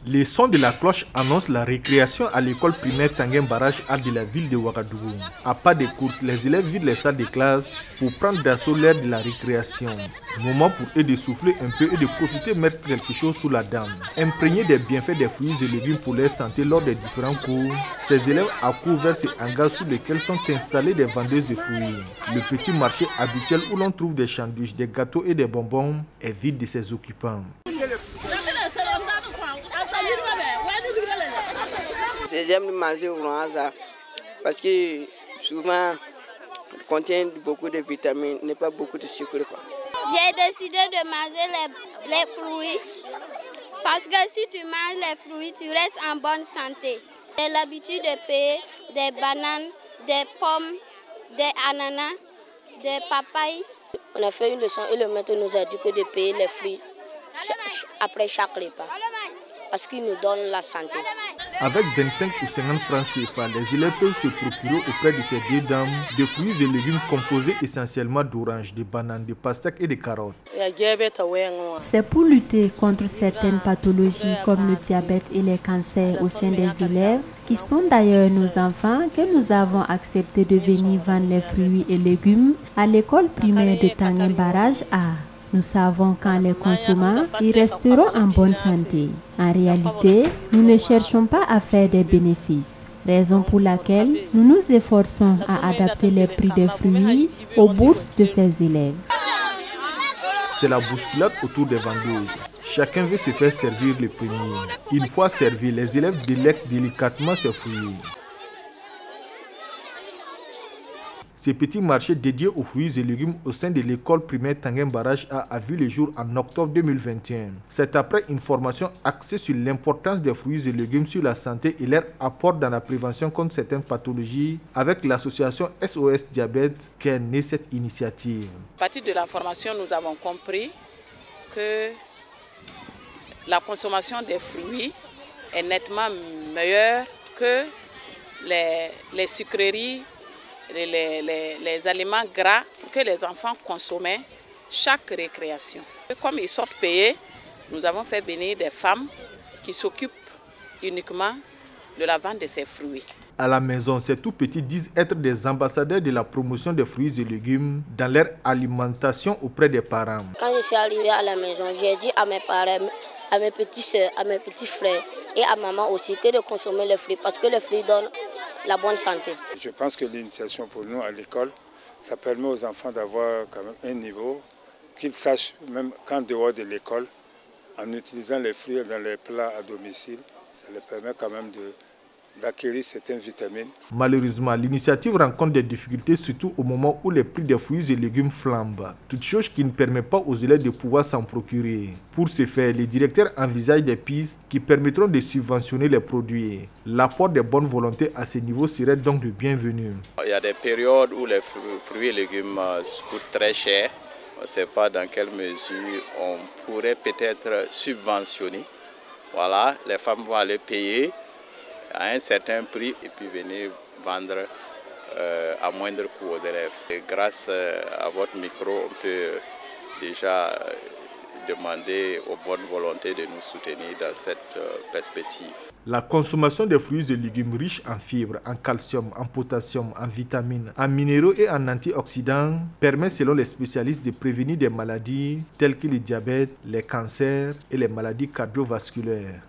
Les sons de la cloche annoncent la récréation à l'école primaire Tanguem Barrage A de la ville de Ouagadougou. À pas de course, les élèves vident les salles de classe pour prendre d'assaut l'heure de la récréation. Moment pour eux de souffler un peu et de profiter de mettre quelque chose sous la dent. Imprégnés des bienfaits des fruits et légumes pour leur santé lors des différents cours, ces élèves accourent vers ces hangars sous lesquels sont installées des vendeuses de fruits. Le petit marché habituel où l'on trouve des sandwichs, des gâteaux et des bonbons est vide de ses occupants. J'aime manger au ça parce que souvent il contient beaucoup de vitamines, n'est pas beaucoup de sucre. J'ai décidé de manger les fruits parce que si tu manges les fruits, tu restes en bonne santé. J'ai l'habitude de payer des bananes, des pommes, des ananas, des papayes. On a fait une leçon et le maître nous a dit que de payer les fruits après chaque repas. Parce qu'il nous donne la santé. Avec 25 ou 50 francs CFA, les élèves peuvent se procurer auprès de ces deux dames des fruits et légumes composés essentiellement d'oranges, de bananes, de pastèques et de carottes. C'est pour lutter contre certaines pathologies comme le diabète et les cancers au sein des élèves, qui sont d'ailleurs nos enfants, que nous avons accepté de venir vendre les fruits et légumes à l'école primaire de Tanguem Barrage A. Nous savons qu'en les consommant, ils resteront en bonne santé. En réalité, nous ne cherchons pas à faire des bénéfices, raison pour laquelle nous nous efforçons à adapter les prix des fruits aux bourses de ces élèves. C'est la bousculade autour des vendeuses. Chacun veut se faire servir le premier. Une fois servis, les élèves délectent délicatement ces fruits. Ce petit marché dédié aux fruits et légumes au sein de l'école primaire Tanguem Barrage a vu le jour en octobre 2021. C'est après une formation axée sur l'importance des fruits et légumes sur la santé et leur apport dans la prévention contre certaines pathologies avec l'association SOS Diabète qu'est née cette initiative. À partir de la formation, nous avons compris que la consommation des fruits est nettement meilleure que les sucreries, les aliments gras que les enfants consommaient chaque récréation. Comme ils sortent payés, nous avons fait venir des femmes qui s'occupent uniquement de la vente de ces fruits. À la maison, ces tout petits disent être des ambassadeurs de la promotion des fruits et légumes dans leur alimentation auprès des parents. Quand je suis arrivée à la maison, j'ai dit à mes parents, à mes petits soeurs, à mes petits frères et à maman aussi que de consommer les fruits parce que les fruits donnent la bonne santé. Je pense que l'initiation pour nous à l'école, ça permet aux enfants d'avoir quand même un niveau, qu'ils sachent même qu'en dehors de l'école, en utilisant les fruits dans les plats à domicile, ça les permet quand même d'acquérir certaines vitamines. Malheureusement, l'initiative rencontre des difficultés, surtout au moment où les prix des fruits et légumes flambent. Toute chose qui ne permet pas aux élèves de pouvoir s'en procurer. Pour ce faire, les directeurs envisagent des pistes qui permettront de subventionner les produits. L'apport des bonnes volontés à ce niveau serait donc le bienvenu. Il y a des périodes où les fruits et légumes coûtent très cher. On ne sait pas dans quelle mesure on pourrait peut-être subventionner. Voilà, les femmes vont aller payer à un certain prix et puis venir vendre à moindre coût aux élèves. Et grâce à votre micro, on peut déjà demander aux bonnes volontés de nous soutenir dans cette perspective. La consommation des fruits et légumes riches en fibres, en calcium, en potassium, en vitamines, en minéraux et en antioxydants permet selon les spécialistes de prévenir des maladies telles que le diabète, les cancers et les maladies cardiovasculaires.